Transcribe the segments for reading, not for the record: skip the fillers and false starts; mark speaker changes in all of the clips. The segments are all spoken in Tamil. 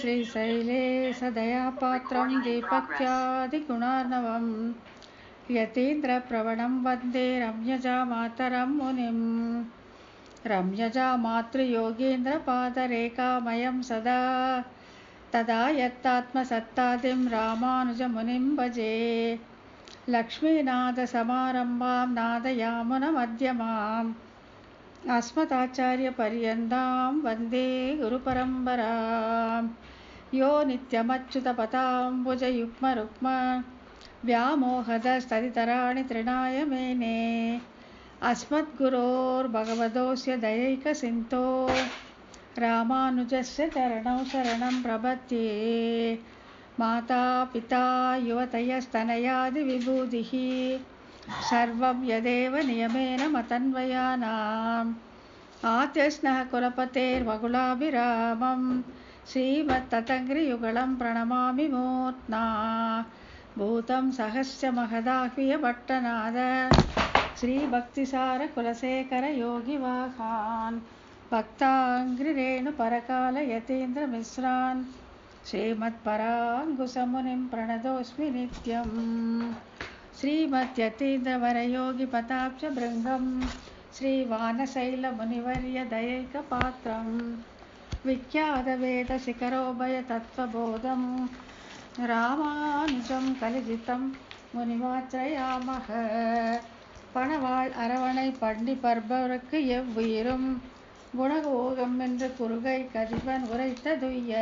Speaker 1: श्रीशैलेशदयापात्रं दीपक्त्यादिगुणार्णवं यतीन्द्रप्रवणं वन्दे रम्यजामातरं मुनिं रम्यजामातृयोगीन्द्रपादरेखामयं सदा तदा यत्तात्मसत्तादिं रामानुजमुनिं भजे लक्ष्मीनाथसमारम्भां नादयामुनमध्यमाम् अस्मदाचार्यपर्यन्तां वन्दे गुरुपरम्परां यो नित्यमच्युतपदाम्बुजयुग्मरुक्म व्यामोहदस्तदितराणि तृणाय मेने अस्मद्गुरोर्भगवतोऽस्य दयैकसिन्धो रामानुजस्य चरणौ शरणं प्रपद्ये माता पिता युवतयस्तनयादिविभूतिः सर्वं यदेव नियमेन मतन्वयानाम् आद्यस्नः कुलपतेर्वकुलाभिरामं श्रीमत्ततङ्घ्रियुगलं प्रणमामि मूर्ध्ना भूतं सहस्य महदाह्वयभट्टनाद श्रीभक्तिसारकुलशेखरयोगिवाहान् भक्ताङ्घ्रिरेणुपरकालयतीन्द्रमिश्रान् श्रीमत्पराङ्कुशमुनिं प्रणतोऽस्मि नित्यम् श्रीमद्यतीन्द्रवरयोगिपदाब्जभृङ्गं श्रीवानशैलमुनिवर्यदयैकपात्रं विख्यातवेदशिखरोभयतत्त्वबोधं रामानुजं कलिजितं मुनिमात्रयामः பணவாள் அரவணை பண்ணி பர்பவருக்கு எவ்வுயிரும் குணகோகம் என்று குறுகை கதிபன் உரைத்ததுய்ய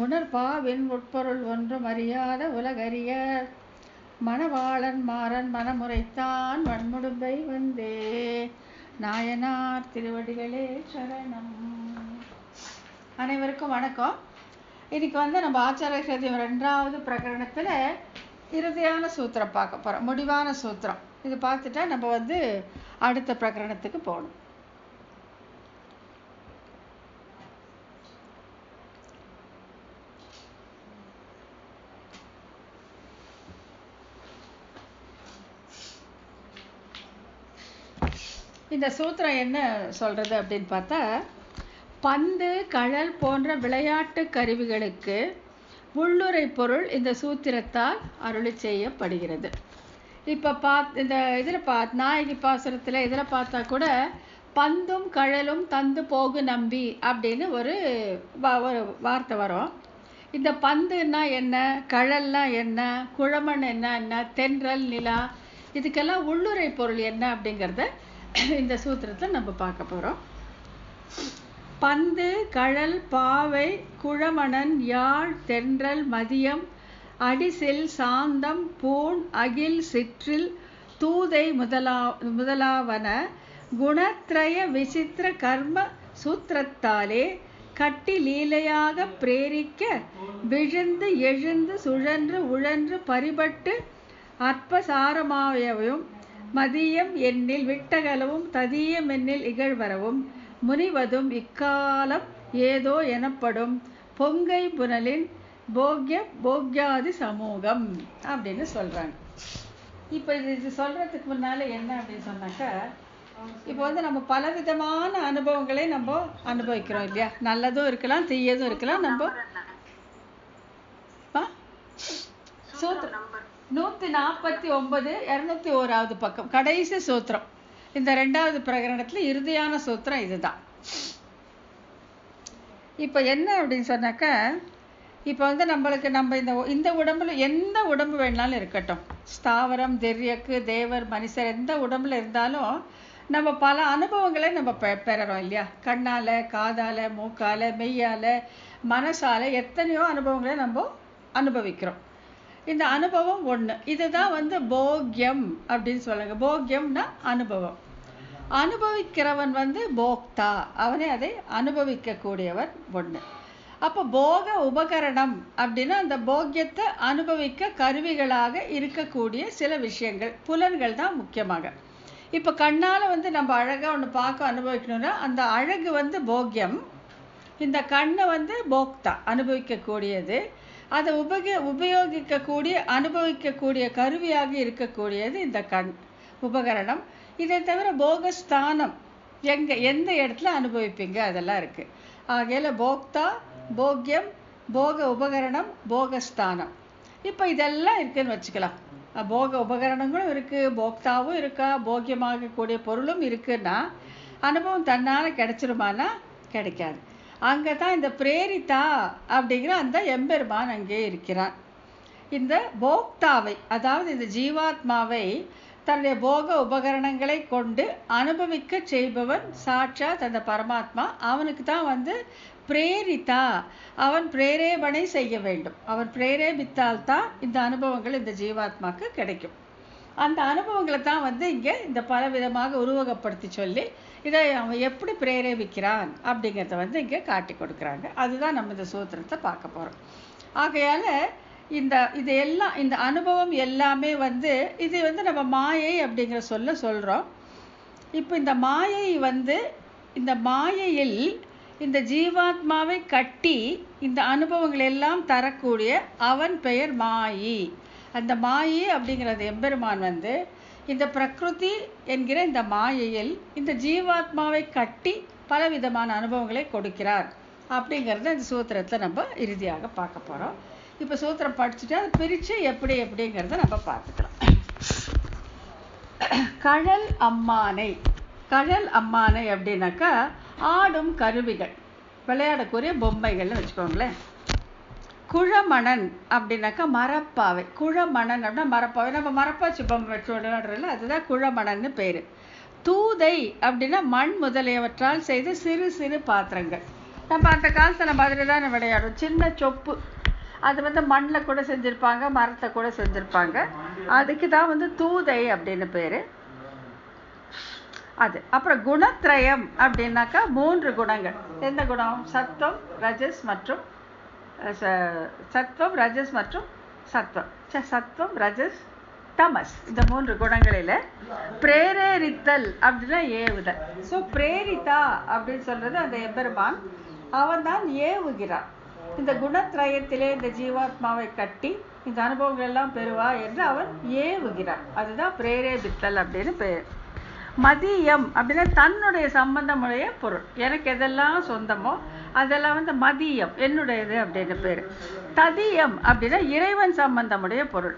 Speaker 1: உணர்பாவின் உட்பொருள் ஒன்றும் அறியாத உலகறிய மணவாளன் மாறன் மனமுறைத்தான் வன்முடும்பை வந்தே நாயனார் திருவடிகளே சரணம். அனைவருக்கும் வணக்கம். இன்னைக்கு நம்ம ஆச்சாரிய ஹிருதயம் 2வது பிரகரணத்தில் இறுதியான சூத்திரம் பார்க்க போகிறோம், முடிவான சூத்திரம். இது பார்த்துட்டா நம்ம அடுத்த பிரகரணத்துக்கு போகணும். இந்த சூத்திரம் என்ன சொல்கிறது அப்படின்னு பார்த்தா, பந்து கழல் போன்ற விளையாட்டு கருவிகளுக்கு உள்ளுரை பொருள் இந்த சூத்திரத்தால் அருளி செய்யப்படுகிறது. இப்போ இந்த இதில் நாயகி பாசுரத்தில் இதில் பார்த்தா கூட பந்தும் கழலும் தந்து போகு நம்பி அப்படின்னு ஒரு வார்த்தை வரும். இந்த பந்துன்னா என்ன, கழல்னா என்ன, குழமன் என்ன, தென்றல் நிலா, இதுக்கெல்லாம் உள்ளுரை பொருள் என்ன அப்படிங்கிறத இந்த சூத்திரத்தில் நம்ம பார்க்க போகிறோம். பந்து கழல் பாவை குழமணன் யாழ் தென்றல் மதியம் அடிசில் சாந்தம் பூண் அகில் சிற்றில் தூதை முதலாவன குணத்ரய விசித்திர கர்ம சூத்திரத்தாலே கட்டி லீலையாக பிரேரிக்க விழுந்து எழுந்து சுழன்று உழன்று பரிபட்டு அற்பசாரமாயவும் மதியம் எண்ணில் விட்டகலவும் ததியம் எண்ணில் இகழ்வரவும் முனிவதும் இக்காலம் ஏதோ எனப்படும் பொங்கை புனலின் போக்யாதி சமூகம் அப்படின்னு சொல்கிறாங்க. இப்போ இது சொல்கிறதுக்கு முன்னால் என்ன அப்படின்னு சொன்னாக்கா, இப்போ நம்ம பலவிதமான அனுபவங்களை நம்ம அனுபவிக்கிறோம் இல்லையா. நல்லதும் இருக்கலாம், தீயதும் இருக்கலாம். நம்ம சூத்திரம் 149 201வது பக்கம் கடைசி சூத்திரம். இந்த 2வது பிரகரணத்தில் இறுதியான சூத்திரம் இதுதான். இப்போ என்ன அப்படின்னு சொன்னாக்கா, இப்போ நம்மளுக்கு இந்த உடம்புல எந்த உடம்பு வேணாலும் இருக்கட்டும், ஸ்தாவரம் திரியக்கு தேவர் மனுஷர் எந்த உடம்புல இருந்தாலும் நம்ம பல அனுபவங்களை நம்ம பெறறோம் இல்லையா. கண்ணால், காதால், மூக்கால், மெய்யால், மனசால் எத்தனையோ அனுபவங்களை நம்ம அனுபவிக்கிறோம். இந்த அனுபவம் ஒன்று. இதுதான் போக்யம் அப்படின்னு சொல்லுங்க. போக்யம்னா அனுபவம். அனுபவிக்கிறவன் போக்தா, அவனே அதை அனுபவிக்கக்கூடியவன் ஒன்று. அப்போ போக உபகரணம் அப்படின்னா அந்த போக்கியத்தை அனுபவிக்க கருவிகளாக இருக்கக்கூடிய சில விஷயங்கள், புலன்கள் தான் முக்கியமாக. இப்போ கண்ணால் நம்ம அழகாக ஒன்று பார்க்க அனுபவிக்கணும்னா அந்த அழகு போக்கியம். இந்த கண்ணை போக்தா அனுபவிக்கக்கூடியது. அதை உபயோகிக்கக்கூடிய அனுபவிக்கக்கூடிய கருவியாக இருக்கக்கூடியது இந்த கண் உபகரணம். இதை தவிர போகஸ்தானம் எந்த இடத்துல அனுபவிப்பீங்க அதெல்லாம் இருக்குது. ஆகையில் போக்தா போக்யம், போக உபகரணம், போகஸ்தானம். இப்போ இதெல்லாம் இருக்குன்னு வச்சுக்கலாம். போக உபகரணங்களும் இருக்குது, போக்தாவும் இருக்கா, போக்கியமாகக்கூடிய பொருளும் இருக்குன்னா அனுபவம் தன்னால் கிடைச்சிருமானா கிடைக்காது. அங்கே தான் இந்த பிரேரிதா அப்படிங்கிற அந்த எம்பெருமான் அங்கே இருக்கிறான். இந்த போக்தாவை, அதாவது இந்த ஜீவாத்மாவை தன்னுடைய போக உபகரணங்களை கொண்டு அனுபவிக்க செய்பவன் சாட்சாத் அந்த பரமாத்மா. அவனுக்கு தான் பிரேரிதா, அவன் பிரேரேபணை செய்ய வேண்டும். அவன் பிரேரேபித்தால் தான் இந்த அனுபவங்கள் இந்த ஜீவாத்மாக்கு கிடைக்கும். அந்த அனுபவங்களை தான் இங்கே இந்த பல விதமாக உருவகப்படுத்தி சொல்லி இதை அவன் எப்படி பிரேரேபிக்கிறான் அப்படிங்கிறத இங்கே காட்டி கொடுக்குறாங்க. அதுதான் நம்ம இந்த சூத்திரத்தை பார்க்க போகிறோம். ஆகையால் இது எல்லாம், இந்த அனுபவம் எல்லாமே இது நம்ம மாயை அப்படிங்கிற சொல்கிறோம். இப்போ இந்த மாயை இந்த மாயையில் இந்த ஜீவாத்மாவை கட்டி இந்த அனுபவங்கள் எல்லாம் தரக்கூடிய அவன் பெயர் மாயி. அந்த மாயி அப்படிங்கிறது எம்பெருமான் இந்த பிரகிருதி என்கிற இந்த மாயையில் இந்த ஜீவாத்மாவை கட்டி பலவிதமான அனுபவங்களை கொடுக்கிறார் அப்படிங்கிறத இந்த சூத்திரத்தில் நம்ம இறுதியாக பார்க்க போகிறோம். இப்போ சூத்திரம் படிச்சுட்டு அதை பிரித்து எப்படிங்கிறத நம்ம பார்த்துக்கலாம். கழல் அம்மானை. கழல் அம்மானை அப்படின்னாக்கா ஆடும் கருவிகள், விளையாடக்கூடிய பொம்மைகள்னு வச்சுக்கோங்களேன். குழமணன் அப்படின்னாக்கா மரப்பாவை. குழமணன் அப்படின்னா மரப்பாவை. நம்ம மரப்பாச்சி பொம்மை வச்சு விளையாடுறதில்ல, அதுதான் குழமணன்னு பேர். தூதை அப்படின்னா மண் முதலியவற்றால் செய்த சிறு சிறு பாத்திரங்கள். நம்ம அந்த காலத்தில் மாதிரி தான் விளையாடும். சின்ன சொப்பு, அது மண்ணில் கூட செஞ்சுருப்பாங்க, மரத்தை கூட செஞ்சுருப்பாங்க. அதுக்கு தான் தூதை அப்படின்னு பேர். அது அப்புறம் குணத்ரயம் அப்படின்னாக்கா 3 குணங்கள். எந்த குணம்? சத்வம், ரஜஸ் மற்றும் சத்வம், ரஜஸ் மற்றும் சத்வம், ரஜஸ், தமஸ். இந்த 3 குணங்களில் பிரேரேரித்தல் அப்படின்னா ஏவுதல். ஸோ பிரேரிதா அப்படின்னு சொல்றது அந்த எம்பெருமான், அவன் தான் ஏவுகிறான். இந்த குணத்ரயத்திலே இந்த ஜீவாத்மாவை கட்டி இந்த அனுபவங்கள் எல்லாம் பெறுவா என்று அவன் ஏவுகிறான். அதுதான் பிரேரேபித்தல் அப்படின்னு பேர். மதியம் அப்படின்னா தன்னுடைய சம்பந்தமுடைய பொருள். எனக்கு எதெல்லாம் சொந்தமோ அதெல்லாம் மதியம், என்னுடையது அப்படின்னு பேர். ததியம் அப்படின்னா இறைவன் சம்பந்தமுடைய பொருள்.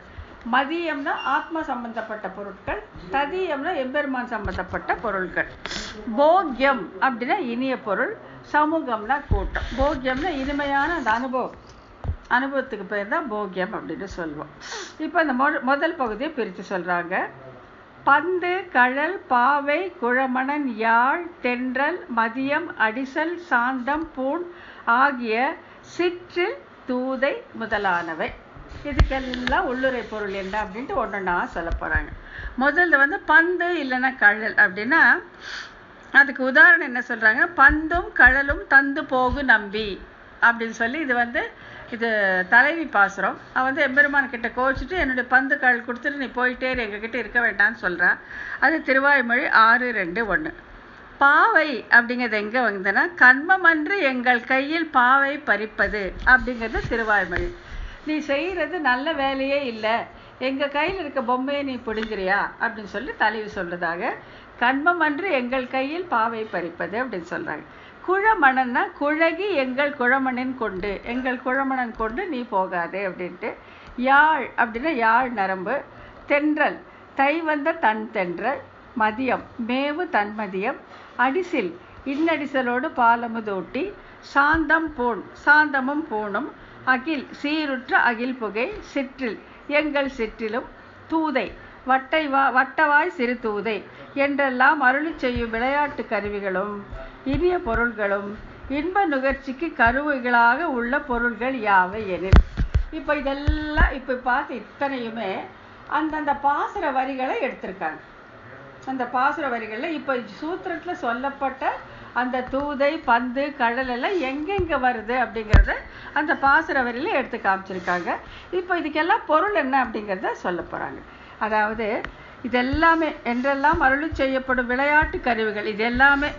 Speaker 1: மதியம்னா ஆத்மா சம்பந்தப்பட்ட பொருட்கள், ததியம்னா எம்பெருமான் சம்பந்தப்பட்ட பொருட்கள். போக்யம் அப்படின்னா இனிய பொருள், சமூகம்னா கூட்டம். போக்யம்னா இனிமையான அந்த அனுபவத்துக்கு பேர் தான் போக்யம் அப்படின்னு சொல்லுவோம். இப்போ அந்த முதல் பகுதியை பிரித்து சொல்கிறாங்க. பந்து, கழல், பாவை, குழமணன், யாழ், தென்றல், மதியம், அடிசல், சாந்தம், பூண் ஆகிய சிற்றில், தூதை முதலானவை. இதுக்கெல்லாம் உள்ளுரை பொருள் என்ன அப்படின்ட்டு ஒன்றா சொல்ல போகிறாங்க. முதல்ல பந்து இல்லைன்னா கழல் அப்படின்னா அதுக்கு உதாரணம் என்ன சொல்கிறாங்க? பந்தும் கழலும் தந்து போகு நம்பி அப்படின்னு சொல்லி இது தலைவி பாசுரம். அவன் எம்பெருமான் கிட்ட கோச்சிட்டு என்னுடைய பந்து கழல் கொடுத்துட்டு நீ போயிட்டே எங்ககிட்ட இருக்க வேண்டாம்னு சொல்கிறான். அது திருவாய்மொழி 6:2:1. பாவை அப்படிங்கிறது எங்கே வந்ததுன்னா கண்மமன்று எங்கள் கையில் பாவை பறிப்பது அப்படிங்கிறது திருவாய்மொழி. நீ செய்கிறது நல்ல வேலையே இல்லை, எங்கள் கையில் இருக்க பொம்மையை நீ பிடுங்கிறியா அப்படின்னு சொல்லி தலைவி சொல்றதாக கண்மமன்று எங்கள் கையில் பாவை பறிப்பது அப்படின்னு சொல்கிறாங்க. குழமணன்னா குழகி எங்கள் குழமணன் கொண்டு, எங்கள் குழமணன் கொண்டு நீ போகாதே அப்படின்ட்டு. யாழ் அப்படின்னா யாழ் நரம்பு. தென்றல் தை வந்த தன் தென்றல். மதியம் மேவு தன்மதியம். அடிசில் இன்னடிசலோடு பாலமுதூட்டி. சாந்தம் பூண் சாந்தமும் பூணும். அகில் சீருற்ற அகில் புகை. சிற்றில் எங்கள் சிற்றிலும். தூதை வட்டவாய் சிறு தூதை என்றெல்லாம் அருளி செய்யும் விளையாட்டு கருவிகளும் இனிய பொருள்களும் இன்ப நுகர்ச்சிக்கு கருவிகளாக உள்ள பொருள்கள் யாவை எனில். இப்போ இதெல்லாம் இப்போ பார்த்து இத்தனையுமே அந்தந்த பாசுர வரிகளை எடுத்திருக்காங்க. அந்த பாசுர வரிகளில் இப்போ சூத்திரத்தில் சொல்லப்பட்ட அந்த தூதை, பந்து, கடல் எல்லாம் எங்கெங்கே வருது அப்படிங்கிறத அந்த பாசுர வரியில் எடுத்து காமிச்சிருக்காங்க. இப்போ இதுக்கெல்லாம் பொருள் என்ன அப்படிங்கிறத சொல்ல போகிறாங்க. அதாவது இதெல்லாமே என்றெல்லாம் அருளி செய்யப்படும் விளையாட்டு கருவிகள், இது எல்லாமே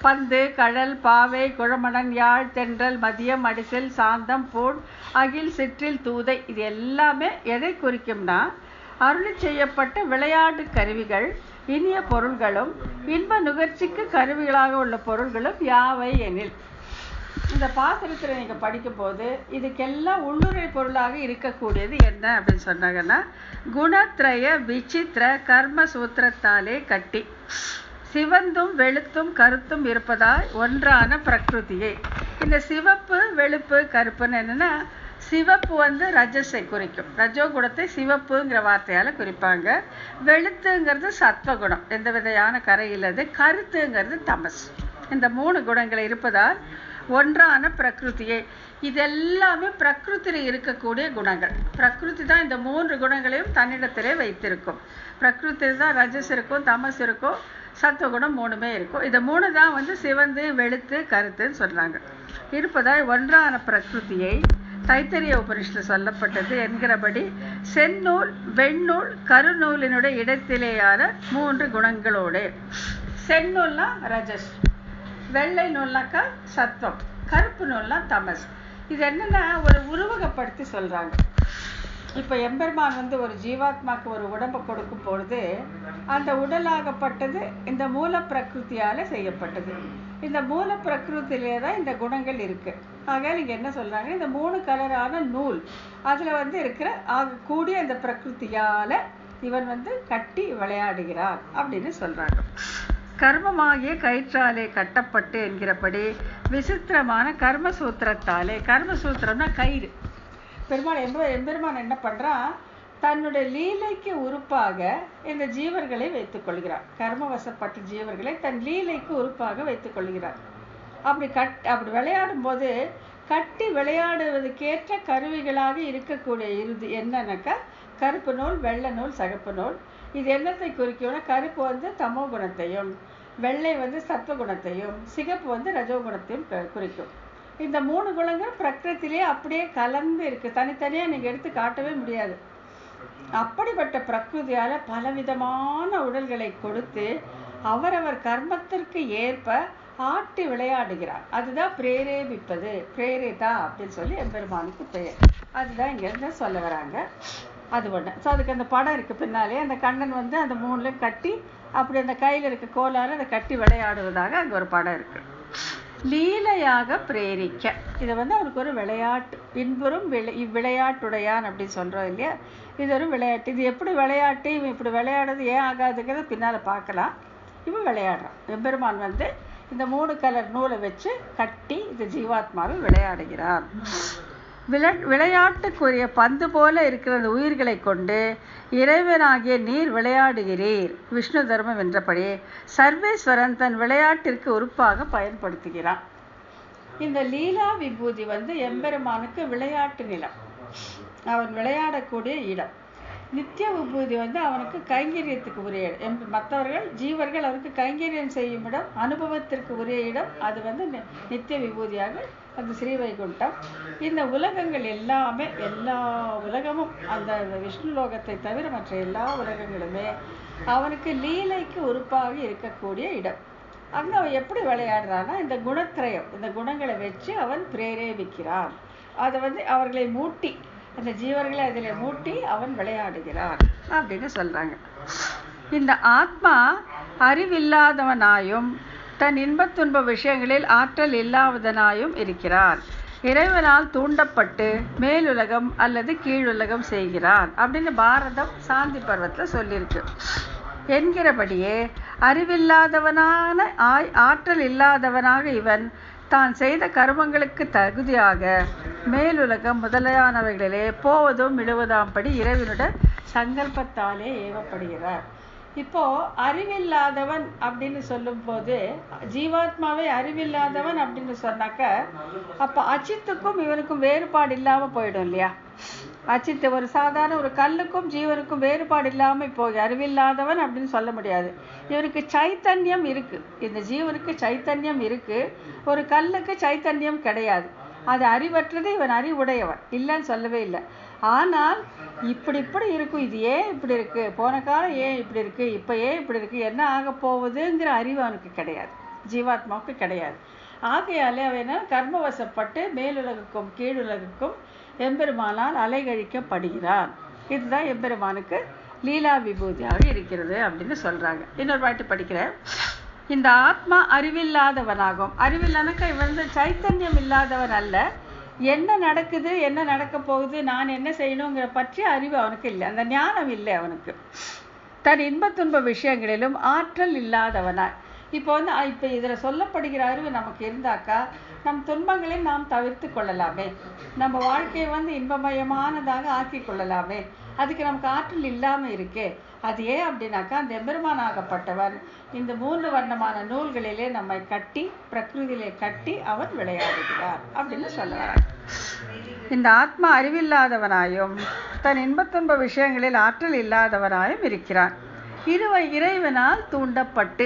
Speaker 1: பந்து, கடல், பாவை, குழமணன், யாழ், தென்றல், மதியம், அடிசல், சாந்தம், பூண், அகில், சிற்றில், தூதை, இது எல்லாமே எதை குறிக்கும்னா அருளி செய்யப்பட்ட விளையாட்டு கருவிகள், இனிய பொருள்களும் இன்ப நுகர்ச்சிக்கு கருவிகளாக உள்ள பொருள்களும் யாவை எனில். இந்த பாசுரத்தில் நீங்கள் படிக்கும்போது இதுக்கெல்லாம் உள்ளுரை பொருளாக இருக்கக்கூடியது என்ன அப்படின்னு சொன்னாங்கன்னா, குணத்ரய விசித்திர கர்ம சூத்திரத்தாலே கட்டி சிவந்தும் வெளுத்தும் கருத்தும் இருப்பதால் ஒன்றான பிரகிருதியை. இந்த சிவப்பு வெளுப்பு கருப்புன்னு என்னன்னா, சிவப்பு வந்து ரஜஸை குறிக்கும், ரஜோகுணத்தை சிவப்புங்கிற வார்த்தையால் குறிப்பாங்க. வெளுத்துங்கிறது சத்வகுணம், எந்த விதையான கரை இல்லது. கருத்துங்கிறது தமஸ். இந்த 3 குணங்கள் இருப்பதால் ஒன்றான பிரகிருதியை. இதெல்லாமே பிரகிருதியில் இருக்கக்கூடிய குணங்கள். பிரகிருதி தான் இந்த 3 குணங்களையும் தன்னிடத்திலே வைத்திருக்கும். பிரகிருதி தான் ரஜஸ் இருக்கும், தமஸ் இருக்கும், சத்துவகுணம் 3மே இருக்கும். இந்த 3 தான் வந்து சிவந்து வெளுத்து கருத்துன்னு சொல்றாங்க. இருப்பதாய் ஒன்றான பிரகிருதியை தைத்தரிய உபனிஷத்தில் சொல்லப்பட்டது என்கிறபடி செந்நூல் வெண்ணூல் கருநூலினுடைய இடத்திலேயான 3 குணங்களோடு. செந்நூல்னா ரஜஸ், வெள்ளை நூல்னாக்கா சத்வம், கருப்பு நூல்னா தமஸ். இது என்னன்னா ஒரு உருவகப்படுத்தி சொல்றாங்க. இப்போ எம்பெருமான் வந்து ஒரு ஜீவாத்மாக்கு ஒரு உடம்பை கொடுக்கும் பொழுது அந்த உடலாகப்பட்டது இந்த மூல பிரகிருத்தியால செய்யப்பட்டது. இந்த மூல பிரகிருத்திலே தான் இந்த குணங்கள் இருக்கு. ஆக நீங்க என்ன சொல்றாங்க, இந்த 3 கலரான நூல் அதுல வந்து இருக்கிற கூடிய இந்த பிரகிருத்தியால இவன் வந்து கட்டி விளையாடுகிறான் அப்படின்னு சொல்றாங்க. கர்மமாகிய கயிற்றாலே கட்டப்பட்டு என்கிறபடி விசித்திரமான கர்மசூத்திரத்தாலே. கர்மசூத்திரம்னா கயிறு. எம்பெருமான் என்ன பண்றான், தன்னுடைய லீலைக்கு உறுப்பாக இந்த ஜீவர்களை வைத்துக் கொள்கிறார். கர்மவசப்பட்ட ஜீவர்களை தன் லீலைக்கு உறுப்பாக வைத்துக் கொள்கிறார். அப்படி விளையாடும் போது கட்டி விளையாடுவதற்கேற்ற கருவிகளாக இருக்கக்கூடிய இறுதி என்னன்னாக்கா கருப்பு நூல், வெள்ளை நூல், சகப்பு நூல். இது என்னத்தை குறிக்கும்னா, கருப்பு வந்து தமோ குணத்தையும், வெள்ளை வந்து சத்துவ குணத்தையும், சிகப்பு வந்து ரஜோகுணத்தையும் குறிக்கும். இந்த 3 குணங்கள் பிரகிருத்திலே அப்படியே கலந்து இருக்கு. தனித்தனியா நீங்க எடுத்து காட்டவே முடியாது. அப்படிப்பட்ட பிரகிருதியால பலவிதமான உடல்களை கொடுத்து அவரவர் கர்மத்திற்கு ஏற்ப ஆட்டி விளையாடுகிறார். அதுதான் பிரேரேபிப்பது, பிரேரிதா அப்படின்னு சொல்லி எம்பெருமானுக்கு பெயர். அதுதான் இங்க இருந்து சொல்ல வராங்க. அது ஒண்ணு. ஸோ அதுக்கு அந்த படம் இருக்கு பின்னாலே. அந்த கண்ணன் வந்து அந்த 3லையும் கட்டி அப்படி அந்த கையில் இருக்க கோலால அதை கட்டி விளையாடுவதாக அங்கே ஒரு படம் இருக்கு. லீலையாக பிரேரிக்க, இது வந்து அவருக்கு ஒரு விளையாட்டு. இன்புறும் இவ்விளையாட்டுடையான் அப்படின்னு சொல்றோம் இல்லையா, இது ஒரு விளையாட்டு. இது எப்படி விளையாட்டு, இவன் இப்படி விளையாடுறது ஏன் ஆகாதுங்கிறத பின்னால பார்க்கலாம். இவன் விளையாடுறான். எம்பெருமான் வந்து இந்த 3 கலர் நூலை வச்சு கட்டி இந்த ஜீவாத்மாவை விளையாடுகிறான். விளையாட்டுக்குரிய பந்து போல இருக்கிற அந்த உயிர்களை கொண்டு இறைவனாகிய நீர் விளையாடுகிறீர். விஷ்ணு தர்மம் என்றபடி சர்வேஸ்வரன் தன் விளையாட்டிற்கு உறுப்பாக பயன்படுத்துகிறான். இந்த லீலா விபூதி வந்து எம்பெருமானுக்கு விளையாட்டு நிலம், அவன் விளையாடக்கூடிய இடம். நித்திய விபூதி வந்து அவனுக்கு கைங்கரியத்துக்கு உரிய இடம். மற்றவர்கள் ஜீவர்கள் அவருக்கு கைங்கரியம் செய்யும் இடம், அனுபவத்திற்கு உரிய இடம். அது வந்து நித்திய விபூதியாக அது ஸ்ரீவைகுண்டம். இந்த உலகங்கள் எல்லாமே, எல்லா உலகமும் அந்த விஷ்ணு லோகத்தை தவிர மற்ற எல்லா உலகங்களுமே அவனுக்கு லீலைக்கு உறுப்பாக இருக்கக்கூடிய இடம். அங்கே அவன் எப்படி விளையாடுறான்னா, இந்த குணத்திரயம், இந்த குணங்களை வச்சு அவன் பிரேரேபிக்கிறான். அதை வந்து அவர்களை மூட்டி, அந்த ஜீவர்களை அதில் மூட்டி அவன் விளையாடுகிறான் அப்படின்னு சொல்றாங்க. இந்த ஆத்மா அறிவில்லாதவனாயும் தன் இன்பத் துன்ப விஷயங்களில் ஆற்றல் இல்லாதவனாயும் இருக்கிறான். இறைவனால் தூண்டப்பட்டு மேலுலகம் அல்லது கீழுலகம் செய்கிறான் அப்படின்னு பாரதம் சாந்தி பர்வத்தில் சொல்லியிருக்கு. என்கிறபடியே அறிவில்லாதவனான ஆற்றல் இல்லாதவனாக இவன் தான் செய்த கர்மங்களுக்கு தகுதியாக மேலுலகம் முதலானவைகளிலே போவதும் விழுவதாம்படி இறைவனுடைய சங்கல்பத்தாலே ஏவப்படுகிறார். இப்போ அறிவில்லாதவன் அப்படின்னு சொல்லும் போது ஜீவாத்மாவே அறிவில்லாதவன் அப்படின்னு சொன்னாக்க அப்ப அச்சித்துக்கும் இவனுக்கும் வேறுபாடு இல்லாம போயிடும் இல்லையா. அச்சித்து ஒரு சாதாரண ஒரு கல்லுக்கும் ஜீவனுக்கும் வேறுபாடு இல்லாம போய் அறிவில்லாதவன் அப்படின்னு சொல்ல முடியாது. இவனுக்கு சைத்தன்யம் இருக்கு, இந்த ஜீவனுக்கு சைத்தன்யம் இருக்கு, ஒரு கல்லுக்கு சைத்தன்யம் கிடையாது. அது அறிவற்றது, இவன் அறிவுடையவன், இல்லைன்னு சொல்லவே இல்லை. ஆனால் இப்படி இருக்கும், இது ஏன் இப்படி இருக்கு, போன காலம் ஏன் இப்படி இருக்கு, இப்ப ஏன் இப்படி இருக்கு, என்ன ஆக போகுதுங்கிற அறிவு அவனுக்கு கிடையாது, ஜீவாத்மாவுக்கு கிடையாது. ஆகையாலே அவன் கர்மவசப்பட்டு மேலுலகுக்கும் கீழுலகுக்கும் எம்பெருமானால் அலைகழிக்கப்படுகிறான். இதுதான் எம்பெருமானுக்கு லீலா விபூதியாக இருக்கிறது அப்படின்னு சொல்றாங்க. இன்னொரு பாட்டு படிக்கிறேன். இந்த ஆத்மா அறிவில்லாதவனாகும். அறிவில்லானக்கா இவன் சைத்தன்யம் இல்லாதவன் அல்ல. என்ன நடக்குது, என்ன நடக்க போகுது, நான் என்ன செய்யணுங்கிற பற்றிய அறிவு அவனுக்கு இல்லை, அந்த ஞானம் இல்லை அவனுக்கு. தன் இன்ப துன்ப விஷயங்களிலும் ஆற்றல் இல்லாதவனாய். இப்போ இப்போ இதில் சொல்லப்படுகிற அறிவு நமக்கு இருந்தாக்கா நம் துன்பங்களை நாம் தவிர்த்து கொள்ளலாமே, நம்ம வாழ்க்கையை இன்பமயமானதாக ஆக்கி கொள்ளலாமே. அதுக்கு நமக்கு ஆற்றல் இல்லாமல் இருக்கே. அது ஏன் அப்படின்னாக்கா அந்த எம்பெருமானாகப்பட்டவன் இந்த 3 வர்ணமான நூல்களிலே நம்மை கட்டி பிரகிருதியிலே கட்டி அவன் விளையாடுகிறார் அப்படின்னு சொல்லுவார். இந்த ஆத்மா அறிவில்லாதவனாயும் தன் இன்பத்துன்ப விஷயங்களில் ஆற்றல் இல்லாதவனாயும் இருக்கிறான். இறைவனால் தூண்டப்பட்டு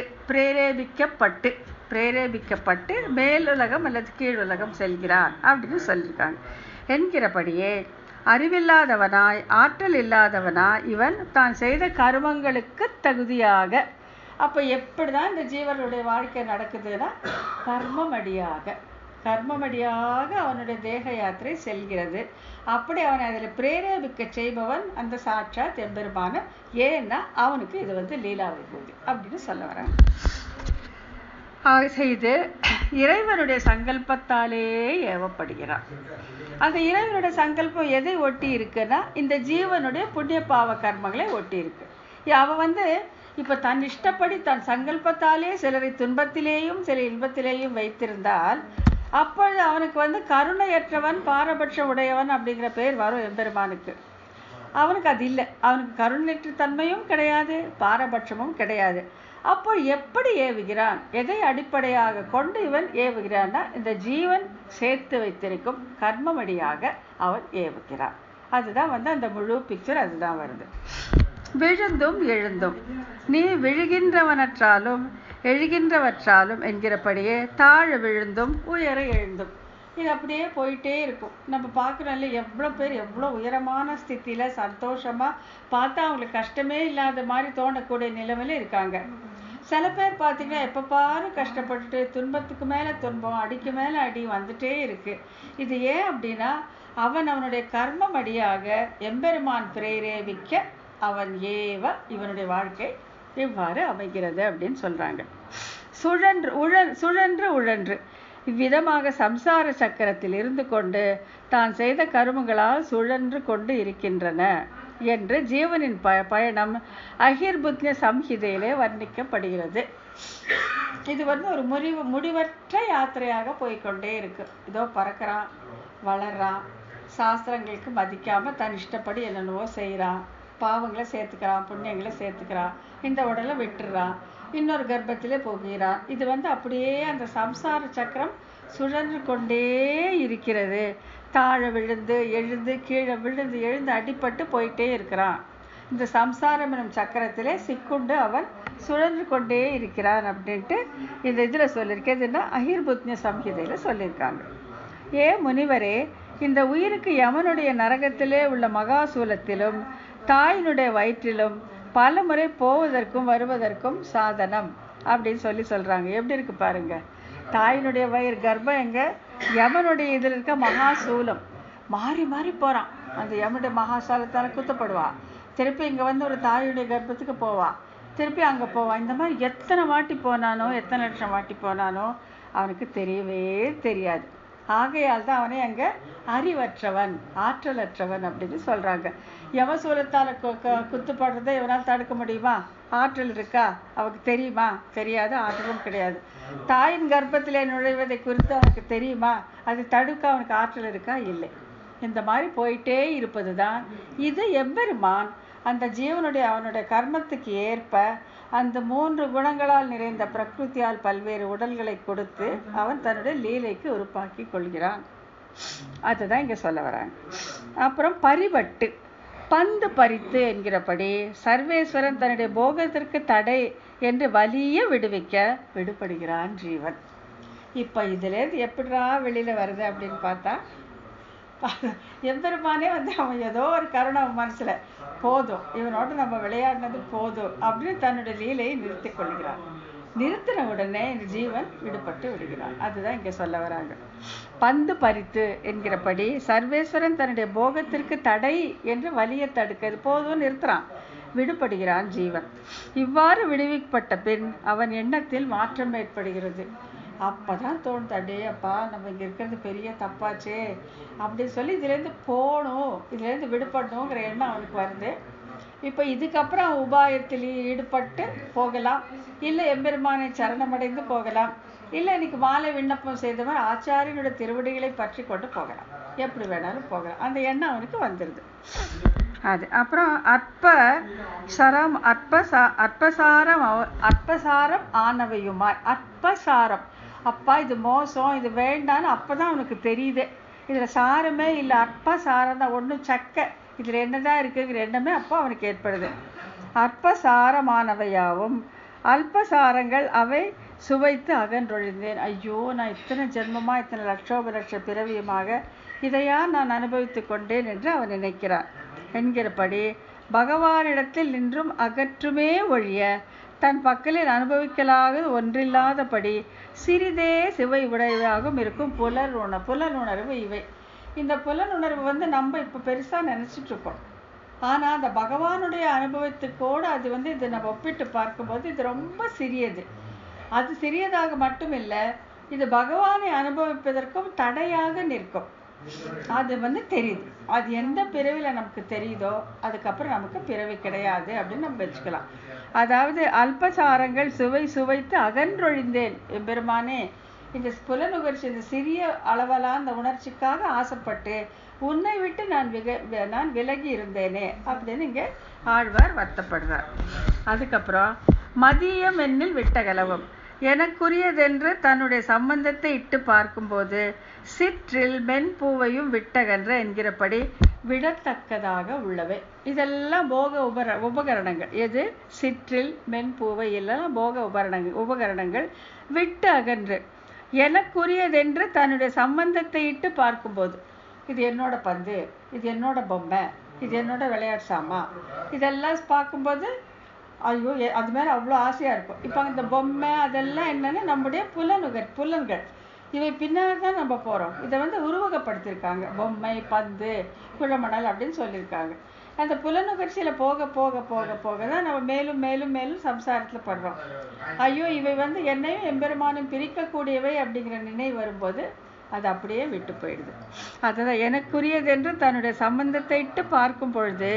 Speaker 1: பிரேரேபிக்கப்பட்டு மேலுலகம் அல்லது கீழுலகம் செல்கிறான் அப்படின்னு சொல்லியிருக்காங்க. என்கிறபடியே அறிவில்லாதவனாய் ஆற்றல் இல்லாதவனாய் இவன் தான் செய்த கர்மங்களுக்கு தகுதியாக. அப்போ எப்படிதான் இந்த ஜீவனுடைய வாழ்க்கை நடக்குதுன்னா கர்மமடியாக அவனுடைய தேக யாத்திரை செல்கிறது. அப்படி அவனை அதில் பிரேரேபிக்க செய்பவன் அந்த சாட்சாத் எம்பெருமான. ஏன்னா அவனுக்கு இது லீலா விபூதி அப்படின்னு சொல்ல வராங்க. செய்து இறைவனுடைய சங்கல்பத்தாலே ஏவப்படுகிறான். அந்த இறைவனுடைய சங்கல்பம் எதை ஒட்டி இருக்குன்னா இந்த ஜீவனுடைய புண்ணிய பாவ கர்மங்களை ஒட்டி இருக்கு. அவன் இப்போ தன் இஷ்டப்படி தன் சங்கல்பத்தாலே சிலரை துன்பத்திலேயும் சில இன்பத்திலேயும் வைத்திருந்தால் அப்பொழுது அவனுக்கு கருணையற்றவன் பாரபட்ச உடையவன் அப்படிங்கிற பேர் வரும் எம்பெருமானுக்கு. அவனுக்கு அது இல்லை. அவனுக்கு கருணையற்ற தன்மையும் கிடையாது, பாரபட்சமும் கிடையாது. அப்போ எப்படி ஏவுகிறான், எதை அடிப்படையாக கொண்டு இவன் ஏவுகிறான்னா இந்த ஜீவன் சேர்த்து வைத்திருக்கும் கர்மமடியாக அவன் ஏவுகிறான். அதுதான் அந்த முழு பிக்சர் அதுதான் வருது. விழுந்தும் எழுந்தும் நீ விழுகின்றவனற்றாலும் எழுகின்றவற்றாலும் என்கிறபடியே தாழ விழுந்தும் உயர எழுந்தும். இது அப்படியே போயிட்டே இருக்கும். நம்ம பார்க்குறோம்ல எவ்வளோ பேர் எவ்வளோ உயரமான ஸ்தித்தியில் சந்தோஷமாக பார்த்தா அவங்களுக்கு கஷ்டமே இல்லாத மாதிரி தோணக்கூடிய நிலைமையில இருக்காங்க. சில பேர் பார்த்தீங்கன்னா எப்போ பாரு கஷ்டப்பட்டுட்டு துன்பத்துக்கு மேலே துன்பம் அடிக்கு மேலே அடி வந்துட்டே இருக்கு. இது ஏன் அப்படின்னா அவனுடைய கர்மம் அடியாக எம்பெருமான் பிரேரேபிக்க அவன் ஏவ இவனுடைய வாழ்க்கை இவ்வாறு அமைகிறது அப்படின்னு சொல்றாங்க. சுழன்று உழன்று இவ்விதமாக சம்சார சக்கரத்தில் இருந்து கொண்டு தான் செய்த கருமங்களால் சுழன்று கொண்டு இருக்கின்றன என்று ஜீவனின் பயணம் அஹிர்புத்ய சம்ஹிதையிலே வர்ணிக்கப்படுகிறது. இது ஒரு முடிவற்ற யாத்திரையாக போய்கொண்டே இருக்கு. இதோ பறக்கிறான், வளர்றான், சாஸ்திரங்களுக்கு மதிக்காம தன் இஷ்டப்படி என்னென்னவோ செய்கிறான், பாவங்களை சேர்த்துக்கிறான், புண்ணியங்களை சேர்த்துக்கிறான், இந்த உடலை விட்டுறான், இன்னொரு கர்ப்பத்திலே போகிறான். இது அப்படியே அந்த சம்சார சக்கரம் சுழன்று கொண்டே இருக்கிறது. தாழ விழுந்து எழுந்து கீழே விழுந்து எழுந்து அடிபட்டு போயிட்டே இருக்கிறான். இந்த சம்சாரம் எனும் சக்கரத்திலே சிக்குண்டு அவன் சுழன்று கொண்டே இருக்கிறான் அப்படின்ட்டு இந்த இதில் சொல்லியிருக்கேதுன்னா அஹிர்புத்ய சம்ஹிதையில் சொல்லியிருக்காங்க. முனிவரே, இந்த உயிருக்கு யமனுடைய நரகத்திலே உள்ள மகாசூலத்திலும் தாயினுடைய வயிற்றிலும் பல முறை போவதற்கும் வருவதற்கும் சாதனம் அப்படின்னு சொல்றாங்க. எப்படி இருக்கு பாருங்க. தாயினுடைய வயிறு கர்ப்பம் எங்க, யமனுடைய இதில் இருக்க மகாசூலம் மாறி மாறி போறான். அந்த யமனுடைய மகாசூலத்தால குத்தப்படுவான், திருப்பி இங்க ஒரு தாயுடைய கர்ப்பத்துக்கு போவான், திருப்பி அங்க போவான். இந்த மாதிரி எத்தனை வாட்டி போனானோ, எத்தனை லட்சம் வாட்டி போனானோ அவனுக்கு தெரியவே தெரியாது. ஆகையால் தான் அவனை அங்க அறிவற்றவன் ஆற்றலற்றவன் அப்படின்னு சொல்றாங்க. யமசூலத்தால குத்துப்படுறதை இவனால் தடுக்க முடியுமா? ஆற்றல் இருக்கா? அவனுக்கு தெரியுமா? தெரியாது, ஆற்றலும் கிடையாது. தாயின் கர்ப்பத்திலே நுழைவதை குறித்து அவனுக்கு தெரியுமா? அது தடுக்க அவனுக்கு ஆற்றல் இருக்கா? இல்லை. இந்த மாதிரி போயிட்டே இருப்பது தான் இது எம்பெருமான் அந்த ஜீவனுடைய அவனுடைய கர்மத்துக்கு ஏற்ப அந்த 3 குணங்களால் நிறைந்த பிரகிருத்தியால் பல்வேறு உடல்களை கொடுத்து அவன் தன்னுடைய லீலைக்கு உருப்பாக்கி கொள்கிறான். அதுதான் இங்க சொல்ல வராங்க. அப்புறம் பரிபட்டு பந்து பறித்து என்கிறபடி சர்வேஸ்வரன் தன்னுடைய போகத்திற்கு தடை என்று வலிய விடுவிக்க விடுபடுகிறான் ஜீவன். இப்ப இதுல இருந்து எப்படிடா வெளியில வருது அப்படின்னு பார்த்தா எம்பெருமானே அவன் ஏதோ ஒரு கருணை மனசுல போதும், இவனோட நம்ம விளையாடினது போதும் அப்படின்னு தன்னுடைய லீலையை நிறுத்தி கொள்கிறான். நிறுத்தின உடனே இந்த ஜீவன் விடுபட்டு விடுகிறான். அதுதான் இங்க சொல்ல வராங்க. பந்து பறித்து என்கிறபடி சர்வேஸ்வரன் தன்னுடைய போகத்திற்கு தடை என்று வலிய தடுக்கிறது போதும் நிறுத்துறான். விடுபடுகிறான் ஜீவன். இவ்வாறு விடுவிக்கப்பட்ட பின் அவன் எண்ணத்தில் மாற்றம் ஏற்படுகிறது. அப்பதான் தோணுது, அடே அப்பா நம்ம இங்க இருக்கிறது பெரிய தப்பாச்சே அப்படின்னு சொல்லி இதுலேருந்து போகணும், இதுலேருந்து விடுபடணுங்கிற எண்ணம் அவனுக்கு வருது. இப்போ இதுக்கப்புறம் உபாயத்தில் ஈடுபட்டு போகலாம், இல்லை எம்பெருமானை சரணமடைந்து போகலாம், இல்லை இன்னைக்கு மாலை விண்ணப்பம் செய்தவன் ஆச்சாரியனோட திருவடிகளை பற்றி கொண்டு போகலாம், எப்படி வேணாலும் போகலாம். அந்த எண்ணம் அவனுக்கு வந்துடுது. அது அப்புறம் அற்பசாரம் ஆனவையுமாய். அற்பசாரம், அப்பா இது மோசம், இது வேண்டான்னு அப்பதான் அவனுக்கு தெரியுது. இதுல சாரமே இல்லை, அற்பசாரம் தான், ஒன்றும் சக்க இதுல என்னதான் இருக்குங்கிற எண்ணமே அப்போ அவனுக்கு ஏற்படுது. அற்பசாரமானவையாவும் அல்பசாரங்கள் அவை சுவைத்து அகன்றொழிந்தேன். ஐயோ, நான் இத்தனை ஜென்மமா இத்தனை லட்சோபலட்ச பிறவியுமாக இதையா நான் அனுபவித்து கொண்டேன் என்று அவன் நினைக்கிறான் என்கிறபடி பகவானிடத்தில் நின்றும் அகற்றுமே ஒழிய தன் பக்கலில் அனுபவிக்கலாக ஒன்றில்லாதபடி சிறிதே சிவை உடையவாகவும் இருக்கும் புலனுணர்வு இவை. இந்த புலனுணர்வு நம்ம இப்போ பெருசாக நினச்சிட்டு இருக்கோம். ஆனால் அந்த பகவானுடைய அனுபவத்துக்கோடு அது இது நம்ம ஒப்பிட்டு பார்க்கும்போது இது ரொம்ப சிறியது. அது சிறியதாக மட்டும் இல்லை, இது பகவானை அனுபவிப்பதற்கும் தடையாக நிற்கும். அது தெரியுது. அது எந்த பிறவியில் நமக்கு தெரியுதோ அதுக்கப்புறம் நமக்கு பிறவி கிடையாது அப்படின்னு நம்ம வச்சுக்கலாம். அதாவது அல்பசாரங்கள் சுவைத்து அகன்றொழிந்தேன் எம்பெருமானே, இந்த புலனுகர்ச்சி, இந்த சிறிய அளவெல்லாம் அந்த உணர்ச்சிக்காக ஆசைப்பட்டு உன்னை விட்டு நான் விலகி இருந்தேனே அப்படின்னு இங்கே ஆழ்வார் வருத்தப்படுறார். அதுக்கப்புறம் மதியம் என்னில் விட்டகலவும் எனக்குரியதென்று தன்னுடைய சம்பந்தத்தை இட்டு பார்க்கும்போது சிற்றில் மென்பூவையும் விட்டகன்ற என்கிறபடி விடத்தக்கதாக உள்ளவை. இதெல்லாம் போக உபகரணங்கள். எது? சிற்றில் மென்பூவை எல்லாம் போக உபகரணங்கள் விட்டு அகன்று எனக்குரியதென்று தன்னுடைய சம்பந்தத்தை இட்டு பார்க்கும்போது, இது என்னோட பந்து, இது என்னோட பொம்மை, இது என்னோட விளையாட்டு சாமா, இதெல்லாம் பார்க்கும்போது ஐயோ அது மேலே அவ்வளோ ஆசையாக இருக்கும். இப்போ இந்த பொம்மை அதெல்லாம் என்னென்னா நம்முடைய புலன்கள் இவை பின்னாடி தான் நம்ம போகிறோம். இதை உருவகப்படுத்தியிருக்காங்க. பொம்மை, பந்து, குழமணல் அப்படின்னு சொல்லியிருக்காங்க. அந்த புலனுகர்ச்சியில் போக போக போக போக தான் நம்ம மேலும் மேலும் மேலும் சம்சாரத்தில் படுறோம். ஐயோ இவை என்னையும் எம்பெருமானும் பிரிக்கக்கூடியவை அப்படிங்கிற நினைவு வரும்போது அது அப்படியே விட்டு போயிடுது. அதுதான் எனக்குரியதென்று தன்னுடைய சம்பந்தத்தை இட்டு பார்க்கும் பொழுது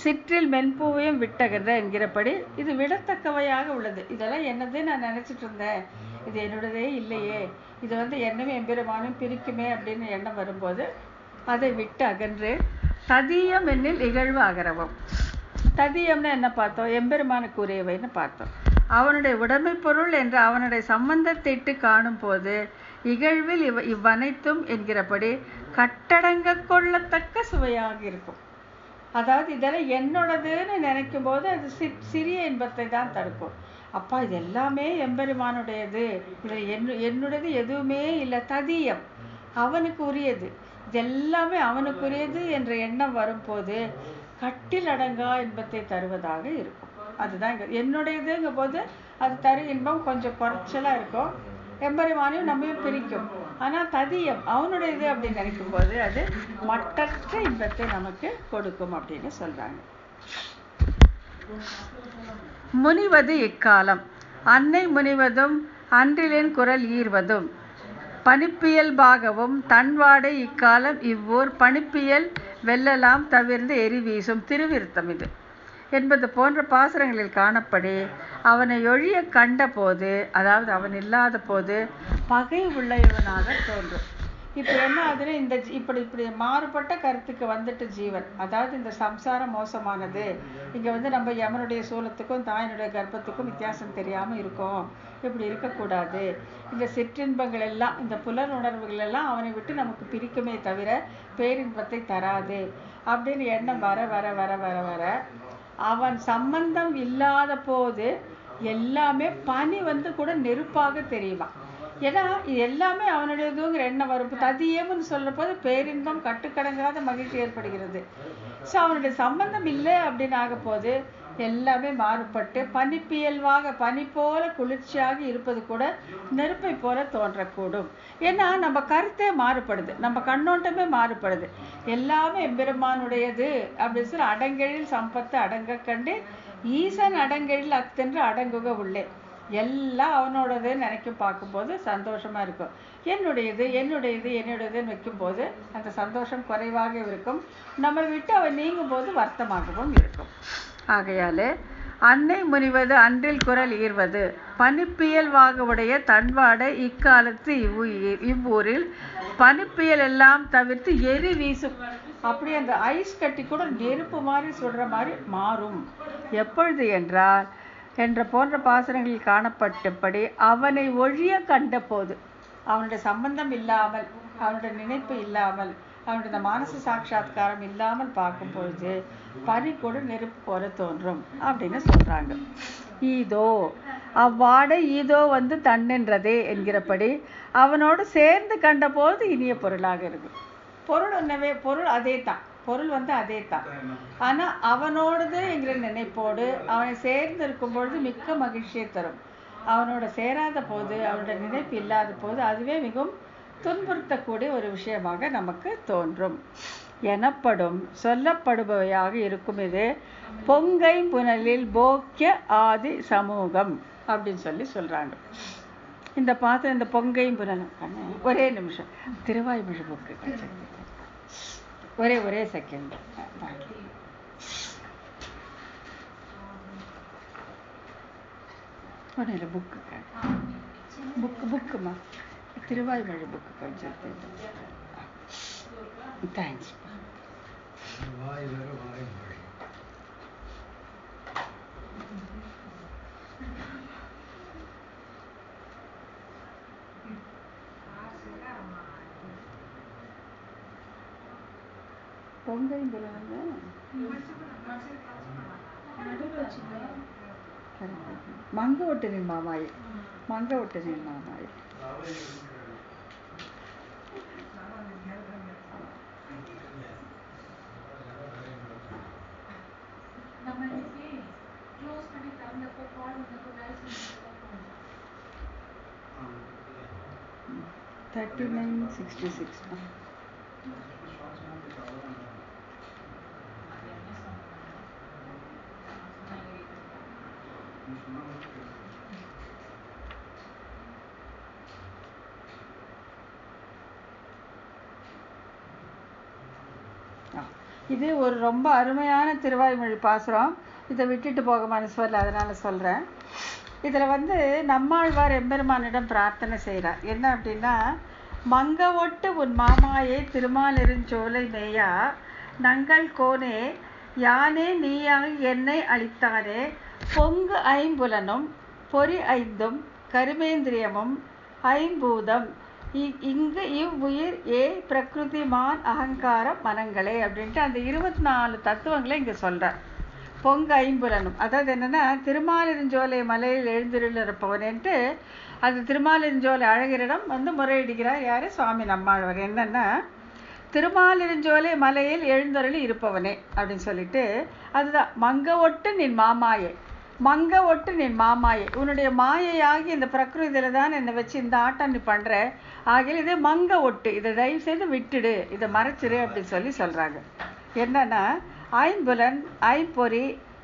Speaker 1: சிற்றில் மென்பூவையும் விட்டகன்ற என்கிறபடி இது விடத்தக்கவையாக உள்ளது. இதெல்லாம் என்னது நான் நினைச்சிட்டு இருந்தேன், இது என்னுடையதே இல்லையே, இது என்னமே எம்பெருமானும் பிரிக்குமே அப்படின்னு எண்ணம் வரும்போது அதை விட்டு அகன்று ததியம் என்னில் இகழ்வு அகரவும். ததியம்னா என்ன பார்த்தோம்? எம்பெருமானுக்கு உரியவைன்னு பார்த்தோம். அவனுடைய உடைமை பொருள் என்று அவனுடைய சம்பந்தத்தை இட்டு காணும் போது இகழ்வில் இவ்வனைத்தும் என்கிறபடி கட்டடங்க கொள்ளத்தக்க சுவையாக இருக்கும். அதாவது இதெல்லாம் என்னோடதுன்னு நினைக்கும் போது அது சிறிய இன்பத்தை தான் தடுக்கும். அப்பா இது எல்லாமே எம்பெருமானுடையது, இதில் என்னுடையது எதுவுமே இல்லை, ததியம் அவனுக்கு உரியது, இதெல்லாமே அவனுக்குரியது என்ற எண்ணம் வரும்போது கட்டில் அடங்கா இன்பத்தை தருவதாக இருக்கும். அதுதான் என்னுடையதுங்க போது அது தரு இன்பம் கொஞ்சம் குறைச்சலாக இருக்கும், எம்பெருமானையும் நம்மையும் பிரிக்கும். ஆனால் ததியம் அவனுடையது அப்படின்னு நினைக்கும் போது அது மற்றற்ற இன்பத்தை நமக்கு கொடுக்கும் அப்படின்னு சொல்றாங்க. முனிவது இக்காலம் அன்னை முனிவதும் அன்றிலின் குரல் ஈர்வதும் பனிப்பியல்பாகவும் தன்வாடை இக்காலம் இவ்வூர் பனிப்பியல் வெல்லலாம் தவிர்ந்து எரி வீசும் திருவிருத்தம் இது என்பது போன்ற பாசுரங்களில் காணப்படி அவனை ஒழிய கண்ட போது, அதாவது அவன் இல்லாத போது பகை உள்ளவனாக தோன்றும். இப்போ என்ன ஆகுதுன்னா இந்த இப்படி மாறுபட்ட கருத்துக்கு வந்துட்டு ஜீவன், அதாவது இந்த சம்சாரம் மோசமானது, இங்கே நம்ம யமனுடைய சூலத்துக்கும் தாயினுடைய கர்ப்பத்துக்கும் வித்தியாசம் தெரியாமல் இருக்கோம், இப்படி இருக்கக்கூடாது, இந்த சிற்றின்பங்கள் எல்லாம் இந்த புலன் உணர்வுகள் எல்லாம் அவனை விட்டு நமக்கு பிரிக்குமே தவிர பேரின்பத்தை தராது அப்படின்னு எண்ணம் வர வர வர வர வர அவன் சம்பந்தம் இல்லாத போது எல்லாமே பனி கூட நெருப்பாக தெரியுமா. ஏன்னா இது எல்லாமே அவனுடையதுங்கிற எண்ணம் வரும். ததியம்னு சொல்ற போது பேரின்பம் கட்டுக்கடங்காத மகிழ்ச்சி ஏற்படுகிறது. ஸோ அவனுடைய சம்பந்தம் இல்லை அப்படின்னு ஆக போது எல்லாமே மாறுபட்டு பனிப்பியல்வாக பனி போல குளிர்ச்சியாக இருப்பது கூட நெருப்பை போல தோன்றக்கூடும். ஏன்னா நம்ம கருத்தே மாறுபடுது, நம்ம கண்ணோட்டமே மாறுபடுது. எல்லாமே எம்பெருமானுடையது அப்படின்னு சொல்லி அடங்கெழில் சம்பத்து அடங்க கண்டு ஈசன் அடங்கெழில் அத்தென்று அடங்குக உள்ளே. எல்லாம் அவனோடதுன்னு நினைக்கும் பார்க்கும்போது சந்தோஷமா இருக்கும். என்னுடையது என்னுடையது என்னுடையதுன்னு வைக்கும்போது அந்த சந்தோஷம் குறைவாக இருக்கும். நம்ம விட்டு அவன் நீங்கும் போது வருத்தமாகவும் இருக்கும். ஆகையாலே அன்னை முனிவது அன்றில் குரல் ஈர்வது பனிப்பியல்வாக உடைய தன்வாடை இக்காலத்து இவ்வூரில் பனிப்பியல் எல்லாம் தவிர்த்து எரி வீசும். அப்படி அந்த ஐஸ் கட்டி கூட நெருப்பு மாதிரி சுடுற மாதிரி மாறும். எப்பொழுது என்றால் என்ற போன்ற பாசுரங்களில் காணப்பட்டபடி அவனை ஒழிய கண்ட போது, அவனுடைய சம்பந்தம் இல்லாமல், அவனுடைய நினைப்பு இல்லாமல், அவனுடைய மானச சாட்சா்காரம் இல்லாமல் பார்க்கும் பொழுது பனி கூட நெருப்பு போல தோன்றும் அப்படின்னு சொல்றாங்க. ஈதோ அவ்வாடை ஈதோ வந்து தன்னென்றதே என்கிறபடி அவனோடு சேர்ந்து கண்ட போது இனிய பொருளாக இருக்கும். பொருள் என்னவே பொருள் அதே தான், பொருள் வந்து அதே தான். ஆனா அவனோடது என்கிற நினைப்போடு அவனை சேர்ந்து இருக்கும் பொழுது மிக்க மகிழ்ச்சியை தரும். அவனோட சேராத போது, அவனோட நினைப்பு இல்லாத போது அதுவே மிகவும் துன்புறுத்தக்கூடிய ஒரு விஷயமாக நமக்கு தோன்றும் எனப்படும் சொல்லப்படுபவையாக இருக்கும். இது பொங்கை புனலில் போக்கிய ஆதி சமூகம் அப்படின்னு சொல்றாங்க. இந்த பாத்திரம் இந்த பொங்கையும் புனலும் ஒரே நிமிஷம் திருவாய்மொழி புக்கு ஒரே செகண்ட் ஒன்றும் புக்குமா திருவாய்மொழி புக்கு கொஞ்சம் தேங்க்ஸ். பொங்கையும் மங்க ஒட்டினின் மாமாய் மங்க ஒட்டினின் மாமாய் இது ஒரு ரொம்ப அருமையான திருவாய்மொழி பாசுரம். இதை விட்டுட்டு போக மனசு வரல, அதனால சொல்றேன். இதுல வந்து நம்மாழ்வார் எம்பெருமானிடம் பிரார்த்தனை செய்கிறார். என்ன அப்படின்னா, மங்க ஒட்டு உன் மாமாயே திருமாலிருஞ்சோலை மேயா நங்கள் கோனே யானே நீயாக என்னை அளித்தானே பொங்கு ஐம்புலனும் பொறி ஐந்தும் கருமேந்திரியமும் ஐம்பூதம் இங்கு இவ்வுயிர் ஏ பிரகிருதி மான் அகங்காரம் மனங்களே அப்படின்ட்டு அந்த 24 தத்துவங்களை இங்க சொல்றார். பொங்கு ஐம்புலனும், அதாவது என்னன்னா திருமாலிருஞ்சோலை மலையில் எழுந்திருப்பவனேன்ட்டு அது திருமாலிருஞ்சோலை அழகிரிடம் வந்து முறையிடுகிறார். யாரு? சுவாமி நம்மாழ்வார். என்னன்னா, திருமாலிருஞ்சோலை மலையில் எழுந்தருளி இருப்பவனே அப்படின்னு சொல்லிட்டு, அதுதான் மங்க ஒட்டு நின் மாமாயே, மங்க ஒட்டு நின் மாமாயே, உன்னுடைய மாயையாகி இந்த பிரகிருதியில தான் என்னை வச்சு இந்த ஆட்டம் நீ பண்ற, ஆகிய இது மங்க ஒட்டு, இதை தயவு செய்து விட்டுடு, இதை மறைச்சிரு அப்படின்னு சொல்றாங்க. என்னன்னா, ஐம்புலன் ஐம்பொறி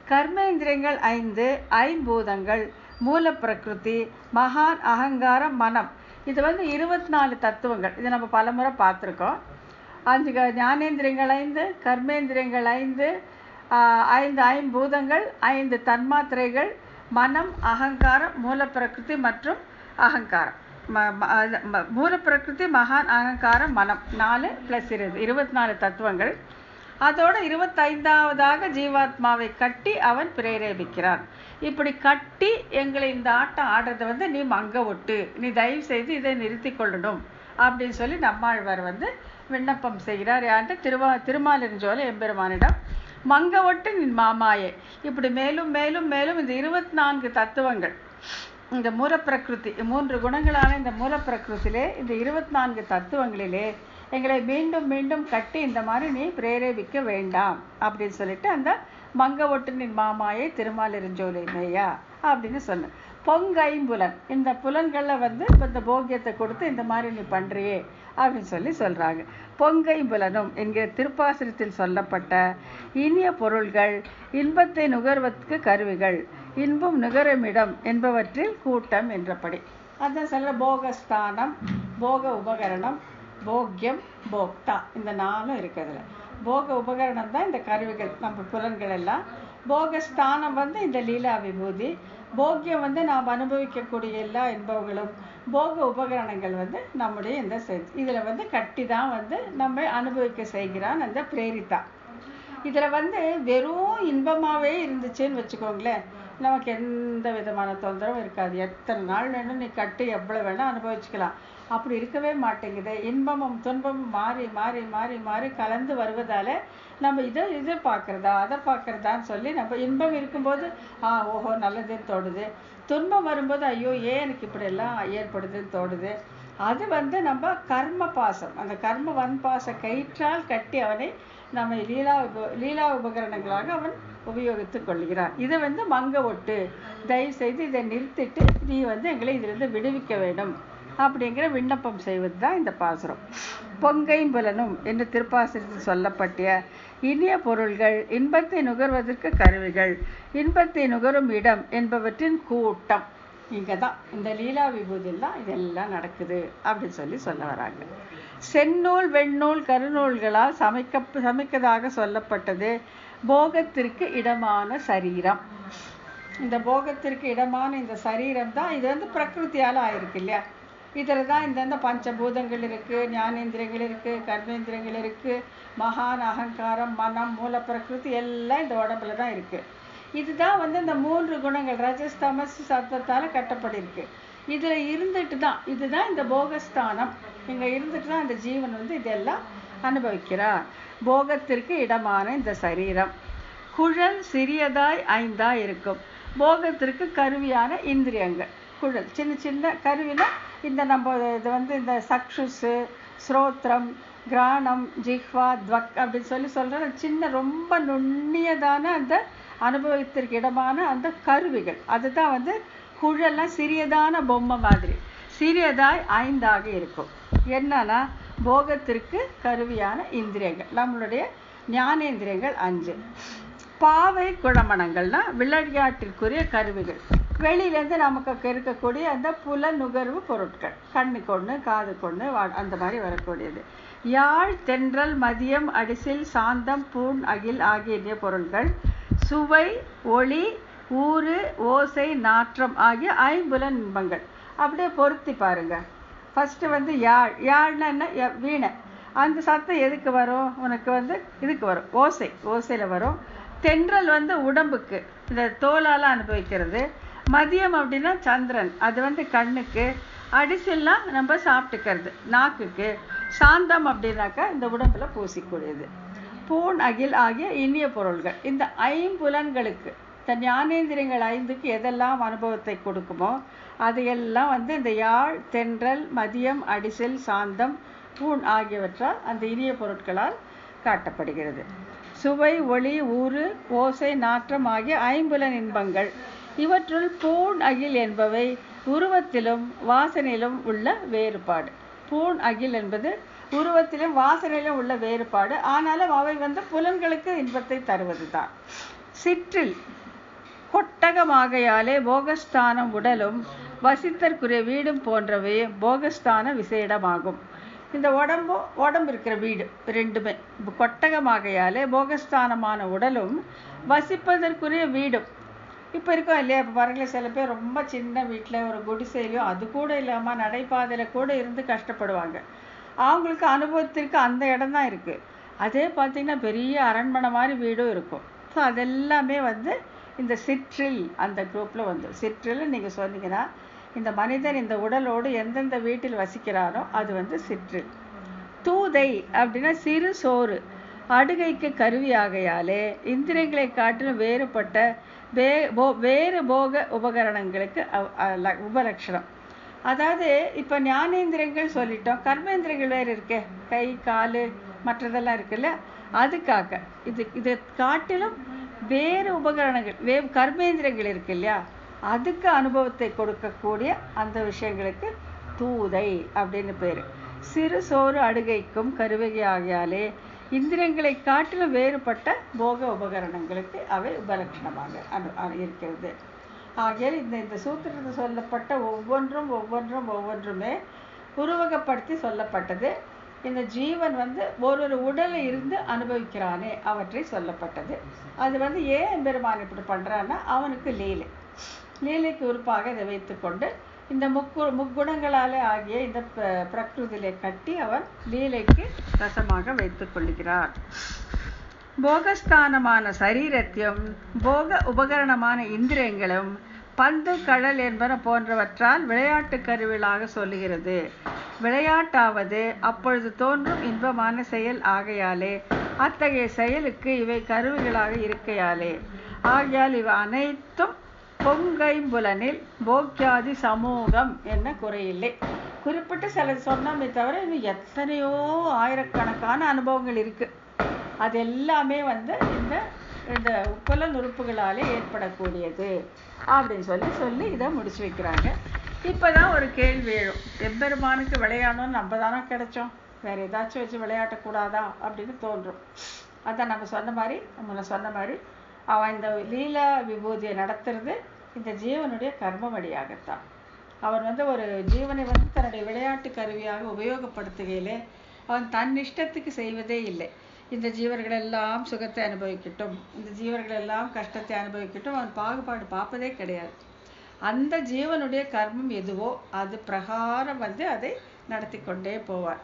Speaker 1: கர்மேந்திரியங்கள் 5 ஐம்பூதங்கள் மூல பிரகிருதி மகான் அகங்காரம் மனம், இது வந்து 24 தத்துவங்கள். இதை நம்ம பலமுறை பார்த்துருக்கோம். 5 ஞானேந்திரியங்கள் 5 கர்மேந்திரியங்கள் 5 5 ஐம்பூதங்கள் 5 தன்மாத்திரைகள் மனம் அகங்காரம் மூல பிரகிருதி மற்றும் அகங்காரம். மூல பிரகிருதி மகான் அகங்காரம் மனம் 4 + 24 தத்துவங்கள். அதோட 25வதாக ஜீவாத்மாவை கட்டி அவன் பிரேரேபிக்கிறான். இப்படி கட்டி எங்களை இந்த ஆட்டம் ஆடுறதை வந்து நீ மங்க ஒட்டு, நீ தயவு செய்து இதை நிறுத்தி கொள்ளணும் அப்படின்னு சொல்லி நம்மாழ்வார் வந்து விண்ணப்பம் செய்கிறார். யார்கிட்ட? திருமாலிருஞ்சோலை எம்பெருமானிடம். மங்க ஒட்டு நின் மாமாயே, இப்படி மேலும் மேலும் மேலும் இந்த 24 தத்துவங்கள், இந்த மூலப்பிரகிருதி 3 குணங்களான இந்த மூலப்பிரகிருத்திலே இந்த 24 தத்துவங்களிலே எங்களை மீண்டும் மீண்டும் கட்டி இந்த மாதிரி நீ பிரேரேபிக்க வேண்டாம் அப்படின்னு சொல்லிட்டு அந்த மங்க ஒட்டுனின் மாமாயை திருமாலிருஞ்சோலை மேயா அப்படின்னு சொன்னேன். பொங்கைம்புலன், இந்த புலன்களில் வந்து இப்போ இந்த போக்கியத்தை கொடுத்து இந்த மாதிரி நீ பண்ணுறியே அப்படின்னு சொல்கிறாங்க. பொங்கைம்புலனும் என்கிற திருப்பாசிரத்தில் சொல்லப்பட்ட இனிய பொருள்கள் இன்பத்தை நுகர்வதற்கு கருவிகள், இன்பம் நுகருமிடம் என்பவற்றில் கூட்டம் என்றபடி. அதான் சொல்கிற போகஸ்தானம், போக உபகரணம், போக்கியம், போக்தா, இந்த 4 இருக்கிறதுல. போக உபகரணம் தான் இந்த கருவிகள், நம்ம புலன்கள் எல்லாம். போகஸ்தானம் வந்து இந்த லீலா விபூதி. போக்கியம் வந்து நாம் அனுபவிக்கக்கூடிய எல்லா இன்பங்களும். போக உபகரணங்கள் வந்து நம்முடைய இந்த இதில் வந்து கட்டி தான் வந்து நம்ம அனுபவிக்க செய்கிறான் அந்த பிரேரிதா. இதில் வந்து வெறும் இன்பமாகவே இருந்துச்சுன்னு வச்சுக்கோங்களேன், நமக்கு எந்த விதமான தொந்தரவும் இருக்காது. எத்தனை நாள் வேணும் நீ கட்டி எவ்வளோ வேணால் அனுபவிச்சுக்கலாம். அப்படி இருக்கவே மாட்டேங்குது. இன்பமும் துன்பமும் மாறி மாறி மாறி மாறி கலந்து வருவதால் நம்ம இதை பார்க்குறதா அதை பார்க்குறதான்னு சொல்லி நம்ம இன்பம் இருக்கும்போது ஓஹோ நல்லதுன்னு தோடுது, துன்பம் வரும்போது ஐயோ ஏன் எனக்கு இப்படியெல்லாம் ஏற்படுதுன்னு தோடுது. அது வந்து நம்ம கர்ம பாசம், அந்த கர்ம வன்பாச கயிற்றால் கட்டி அவனை நம்ம லீலா உபகரணங்களாக அவன் உபயோகித்து கொள்கிறான். இதை வந்து மங்க ஒட்டு, தயவு செய்து இதை நிறுத்திட்டு நீ வந்து எங்களை இதிலிருந்து விடுவிக்க வேண்டும் அப்படிங்கிற விண்ணப்பம் செய்வது தான் இந்த பாசுரம். பொங்கைம்புலனும் என்று திருப்பாசுரத்தில் சொல்லப்பட்ட இனிய பொருள்கள் இன்பத்தை நுகர்வதற்கு கருவிகள், இன்பத்தை நுகரும் இடம் என்பவற்றின் கூட்டம். இங்கே தான் இந்த லீலா விபூதியில் தான் இதெல்லாம் நடக்குது அப்படின்னு சொல்ல வராங்க. செந்நூல் வெண்ணூல் கருநூல்களால் சமைக்கதாக சொல்லப்பட்டது போகத்திற்கு இடமான சரீரம். இந்த போகத்திற்கு இடமான இந்த சரீரம் தான் இது வந்து பிரகிருத்தியால் ஆயிருக்கு இல்லையா. இதில் தான் இந்த பஞ்சபூதங்கள் இருக்குது, ஞானேந்திரங்கள் இருக்குது, கர்மேந்திரங்கள் இருக்குது, மகான், அகங்காரம், மனம், மூல பிரகிருதி எல்லாம் இந்த உடம்புல தான் இருக்குது. இதுதான் வந்து இந்த 3 குணங்கள் ரஜஸ் தமஸ் சத்வத்தால் கட்டப்பட்டிருக்கு. இதில் இருந்துட்டு தான் இதுதான் இந்த போகஸ்தானம். இங்கே இருந்துட்டு தான் இந்த ஜீவன் வந்து இதெல்லாம் அனுபவிக்கிறார். போகத்திற்கு இடமான இந்த சரீரம் குழல் சிறியதாய் 5 இருக்கும். போகத்திற்கு கருவியான இந்திரியங்கள் குழல் சின்ன சின்ன கருவினா இந்த நம்ம இது வந்து இந்த சக்ஷுஸு, ஸ்ரோத்ரம், கிராணம், ஜிஹ்வா, துவக் அப்படின்னு சொல்கிற சின்ன ரொம்ப நுண்ணியதான அந்த அனுபவத்திற்கு இடமான அந்த கருவிகள். அதுதான் வந்து குழல்லாம் சிறியதான பொம்மை மாதிரி சிறியதாய் 5 இருக்கும். என்னன்னா போகத்திற்கு கருவியான இந்திரியங்கள் நம்மளுடைய ஞானேந்திரியங்கள் 5. பாவை குழமணங்கள்னா விளையாட்டிற்குரிய கருவிகள், வெளியிலேருந்து நமக்கு இருக்கக்கூடிய அந்த புல நுகர்வு பொருட்கள், கண்ணு கொண்டு காது கொண்டு அந்த மாதிரி வரக்கூடியது. யாழ், தென்றல், மதியம், அடிசில், சாந்தம், பூண், அகில் ஆகிய பொருள்கள் சுவை, ஒளி, ஊறு, ஓசை, நாற்றம் ஆகிய 5 இன்பங்கள். அப்படியே பொருத்தி பாருங்க. ஃபஸ்ட்டு வந்து யாழ்னா என்ன, வீணை. அந்த சத்தம் எதுக்கு வரும், உனக்கு வந்து இதுக்கு வரும், ஓசையில் வரும். தென்றல் வந்து உடம்புக்கு இந்த தோலால் அனுபவிக்கிறது. மதியம் அப்படின்னா சந்திரன், அது வந்து கண்ணுக்கு. அடிசில்லாம் நம்ம சாப்பிட்டுக்கிறது நாக்குக்கு. சாந்தம் அப்படின்னாக்கா இந்த உடம்புல பூசிக்கூடியது. பூண், அகில் ஆகிய இனிய பொருள்கள். இந்த 5 இந்த ஞானேந்திரியங்கள் 5க்கு எதெல்லாம் அனுபவத்தை கொடுக்குமோ அதையெல்லாம் வந்து இந்த யாழ், தென்றல், மதியம், அடிசில், சாந்தம், பூண் ஆகியவற்றால் அந்த இனிய பொருட்களால் காட்டப்படுகிறது. சுவை, ஒளி, ஊறு, ஓசை, நாற்றம் ஆகிய 5 இன்பங்கள். இவற்றுள் பூண், அகில் என்பவை உருவத்திலும் வாசனையிலும் உள்ள வேறுபாடு. பூண், அகில் என்பது உருவத்திலும் வாசனையிலும் உள்ள வேறுபாடு. ஆனாலும் அவை வந்து புலன்களுக்கு இன்பத்தை தருவது தான். சிற்றில் கொட்டகமாகையாலே போகஸ்தானம் உடலும் வசித்தற்குரிய வீடும் போன்றவை போகஸ்தான விசேடமாகும். இந்த உடம்பு இருக்கிற வீடு 2மே கொட்டகமாகையாலே போகஸ்தானமான உடலும் வசிப்பதற்குரிய வீடும். இப்போ இருக்கோம் இல்லையா, இப்போ பாருங்களேன், சில பேர் ரொம்ப சின்ன வீட்டில் ஒரு குடிசையிலையோ அது கூட இல்லாமல் நடைபாதையில் கூட இருந்து கஷ்டப்படுவாங்க. அவங்களுக்கு அனுபவத்திற்கு அந்த இடம் தான் இருக்குது. அதே பார்த்திங்கன்னா பெரிய அரண்மனை மாதிரி வீடும் இருக்கும். ஸோ அதெல்லாமே வந்து இந்த சிற்றில் அந்த குரூப்பில் வந்து சிற்றில் நீங்கள் சொன்னீங்கன்னா இந்த மனிதன் இந்த உடலோடு எந்தெந்த வீட்டில் வசிக்கிறாரோ அது வந்து சிற்றில். தூதை அப்படின்னா சிறு சோறு அடுகைக்கு கருவியாகையாலே இந்திரியங்களை காட்டிலும் வேறுபட்ட வேறு போக உபகரணங்களுக்கு உபலட்சணம். அதாவது இப்போ ஞானேந்திரங்கள் சொல்லிட்டோம், கர்மேந்திரங்கள் வேறு இருக்கே, கை கால் மற்றதெல்லாம் இருக்குல்ல, அதுக்காக இதை காட்டிலும் வேறு உபகரணங்கள் கர்மேந்திரங்கள் இருக்கு இல்லையா, அதுக்கு அனுபவத்தை கொடுக்கக்கூடிய அந்த விஷயங்களுக்கு தூதை அப்படின்னு பேர். சிறு சோறு அடுகைக்கும் கருவகை ஆகியாலே இந்திரியங்களை காட்டிலும் வேறுபட்ட போக உபகரணங்களுக்கு அவை உபலட்சணமாக இருக்கிறது. ஆகியால் இந்த சூத்திரத்தில் சொல்லப்பட்ட ஒவ்வொன்றுமே உருவகப்படுத்தி சொல்லப்பட்டது. இந்த ஜீவன் ஒரு உடலை இருந்து அனுபவிக்கிறானே அவற்றை சொல்லப்பட்டது. அது ஏன் பெருமான் இப்படி பண்ணுறான்னா அவனுக்கு லீலைக்கு உறுப்பாக இதை வைத்துக்கொண்டு இந்த முக்குணங்களாலே ஆகிய இந்த பிரகிருதியிலே கட்டி அவன் லீலைக்கு ரசமாக வைத்துக் கொள்கிறார். போகஸ்தானமான சரீரத்தையும் போக உபகரணமான இந்திரியங்களும் பந்து கடல் என்பன போன்றவற்றால் விளையாட்டு கருவிகளாக சொல்லுகிறது. விளையாட்டாவது அப்பொழுது தோன்றும் இன்பமான செயல் ஆகையாலே அத்தகைய செயலுக்கு இவை கருவிகளாக இருக்கையாலே ஆகையால் இவை அனைத்தும் பொங்கைம்புலனில் போக்கியாதி சமூகம் என்ன குறையில்லை. குறிப்பிட்டு சில சொன்னோமே தவிர இன்னும் எத்தனையோ ஆயிரக்கணக்கான அனுபவங்கள் இருக்கு. அது எல்லாமே இந்த புலன் உறுப்புகளாலே ஏற்படக்கூடியது அப்படின்னு சொல்லி இதை முடிச்சு வைக்கிறாங்க. இப்போதான் ஒரு கேள்வி எழும், எம்பெருமானுக்கு விளையாடணும்னு நம்ம தானே கிடைச்சோம், வேற ஏதாச்சும் வச்சு விளையாட்டக்கூடாதா அப்படின்னு தோன்றும். அதான் நம்ம சொன்ன மாதிரி அவன் இந்த லீலா விபூதியை நடத்துறது இந்த ஜீவனுடைய கர்ம வழியாகத்தான். அவன் ஒரு ஜீவனை தன்னுடைய விளையாட்டு கருவியாக உபயோகப்படுத்துகையிலே அவன் தன் இஷ்டத்துக்கு செய்வதே இல்லை. இந்த ஜீவர்கள் எல்லாம் சுகத்தை அனுபவிக்கட்டும், இந்த ஜீவர்கள் எல்லாம் கஷ்டத்தை அனுபவிக்கட்டும், அவன் பாகுபாடு பார்ப்பதே கிடையாது. அந்த ஜீவனுடைய கர்மம் எதுவோ அது பிரகாரம் அதை நடத்தி கொண்டே போவார்.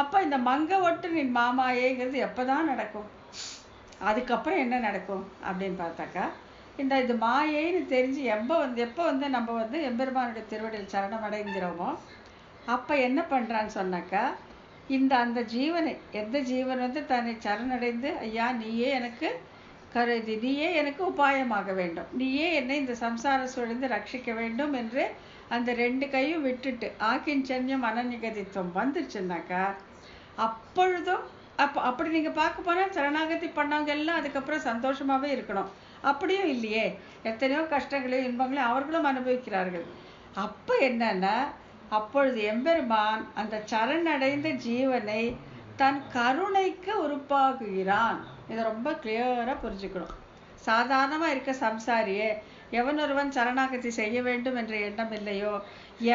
Speaker 1: அப்போ இந்த மங்க ஒட்டு நின் மாமாயேங்கிறது எப்போதான் நடக்கும், அதுக்கப்புறம் என்ன நடக்கும் அப்படின்னு பார்த்தாக்கா, இது மாயைன்னு தெரிஞ்சு எப்போ நம்ம எம்பெருமானுடைய திருவடியில் சரணம் அடைங்கிறோமோ அப்போ என்ன பண்ணுறான்னு சொன்னாக்கா, அந்த ஜீவனை எந்த ஜீவன் தன்னை சரணடைந்து ஐயா நீயே எனக்கு கருதி, நீயே எனக்கு உபாயமாக வேண்டும், நீயே என்னை இந்த சம்சார சூழலிருந்து ரட்சிக்க வேண்டும் என்று அந்த ரெண்டு கையும் விட்டுட்டு ஆக்கிஞ்சன்யம் அனன்யகதித்துவம் வந்துருச்சுன்னாக்கா அப்பொழுதும் அப்படி நீங்கள் பார்க்க போனால் சரணாகதி பண்ணவங்க எல்லாம் அதுக்கப்புறம் சந்தோஷமாகவே இருக்கணும். அப்படியும் இல்லையே, எத்தனையோ கஷ்டங்களையும் இன்பங்களையும் அவர்களும் அனுபவிக்கிறார்கள். அப்போ என்னன்னா அப்பொழுது எம்பெருமான் அந்த சரணடைந்த ஜீவனை தன் கருணைக்கு உறுப்பாகுகிறான். இதை ரொம்ப கிளியராக புரிஞ்சுக்கணும். சாதாரணமாக இருக்க சம்சாரியே எவன் ஒருவன் சரணாகதி செய்ய வேண்டும் என்ற எண்ணம் இல்லையோ,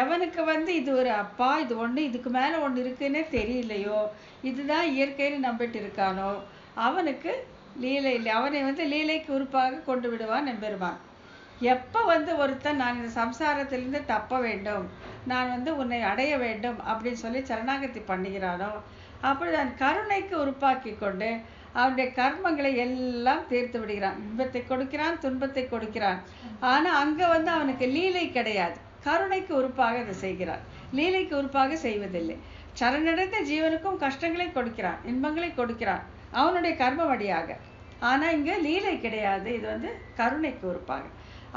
Speaker 1: எவனுக்கு இது ஒரு அப்பா இது ஒன்று இதுக்கு மேலே ஒன்று இருக்குன்னே தெரியலையோ, இதுதான் இயற்கைன்னு நம்பிட்டு இருக்கானோ அவனுக்கு லீலை இல்லை, அவனை லீலைக்கு உறுப்பாக கொண்டு விடுவான் எம்பெருமான். எப்போ ஒருத்தன் நான் இந்த சம்சாரத்திலிருந்து தப்ப வேண்டும், நான் உன்னை அடைய வேண்டும் அப்படின்னு சொல்லி சரணாகதி பண்ணுகிறானோ அப்படி நான் கருணைக்கு உறுப்பாக்கி கொண்டு அவனுடைய கர்மங்களை எல்லாம் தீர்த்து விடுகிறான். இன்பத்தை கொடுக்கிறான், துன்பத்தை கொடுக்கிறான். ஆனால் அங்கே அவனுக்கு லீலை கிடையாது, கருணைக்கு உறுப்பாக அதை செய்கிறான், லீலைக்கு உறுப்பாக செய்வதில்லை. சரணடைந்த ஜீவனுக்கும் கஷ்டங்களை கொடுக்கிறான், இன்பங்களை கொடுக்கிறான் அவனுடைய கர்ம வழியாக. ஆனால் இங்கே லீலை கிடையாது, இது கருணைக்கு உறுப்பாக.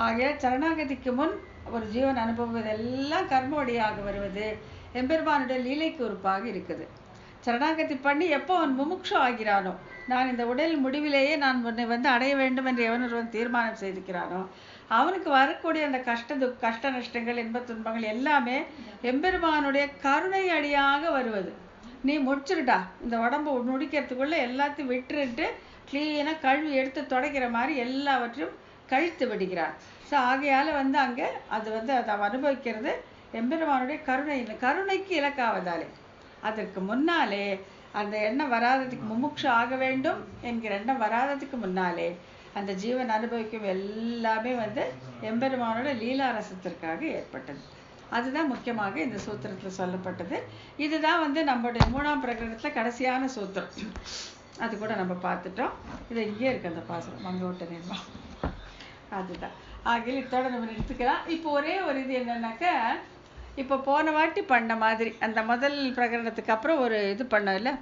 Speaker 1: ஆகிய சரணாகதிக்கு முன் ஒரு ஜீவன் அனுபவதெல்லாம் கர்ம வழியாக வருவது எம்பெருமானுடைய லீலைக்கு உறுப்பாக இருக்குது. சரணாகதி பண்ணி எப்போ அவன் முமுட்சு ஆகிறானோ, நான் இந்த உடல் முடிவிலேயே நான் உன்னை அடைய வேண்டும் என்று எவன் ஒருவன் தீர்மானம் செய்திருக்கிறானோ அவனுக்கு வரக்கூடிய அந்த கஷ்ட நஷ்டங்கள் இன்ப துன்பங்கள் எல்லாமே எம்பெருமானுடைய கருணை அடியாக வருவது. நீ முடிச்சிருடா, இந்த உடம்பை முடிக்கிறதுக்குள்ள எல்லாத்தையும் விட்டுட்டு கிளீனாக கழுவி எடுத்து துடைக்கிற மாதிரி எல்லாவற்றையும் கழித்து விடுகிறான். ஸோ ஆகையால் அங்கே அது அதை அனுபவிக்கிறது எம்பெருமானுடைய கருணைக்கு இலக்காவதாலே. அதற்கு முன்னாலே அந்த எண்ணம் வராததுக்கு முமுட்சு ஆக வேண்டும் என்கிற எண்ணம் வராததுக்கு முன்னாலே அந்த ஜீவன் அனுபவிக்கும் எல்லாமே எம்பெருமானோட லீலாரசத்திற்காக ஏற்பட்டது. அதுதான் முக்கியமாக இந்த சூத்திரத்தில் சொல்லப்பட்டது. இதுதான் நம்மளுடைய 3ஆம் பிரகரணத்தில் கடைசியான சூத்திரம். அது கூட நம்ம பார்த்துட்டோம். இது இங்கே இருக்கு அந்த பாசனம் மங்கோட்ட நிர்மா. அதுதான் ஆகிய இதோட நம்ம நிறுத்திக்கலாம். இப்போ ஒரே ஒரு இது என்னன்னாக்கா, இப்போ போன வாட்டி பண்ண மாதிரி அந்த முதல் பிரகரணத்துக்கு அப்புறம் ஒரு இது பண்ணோம் இல்லை,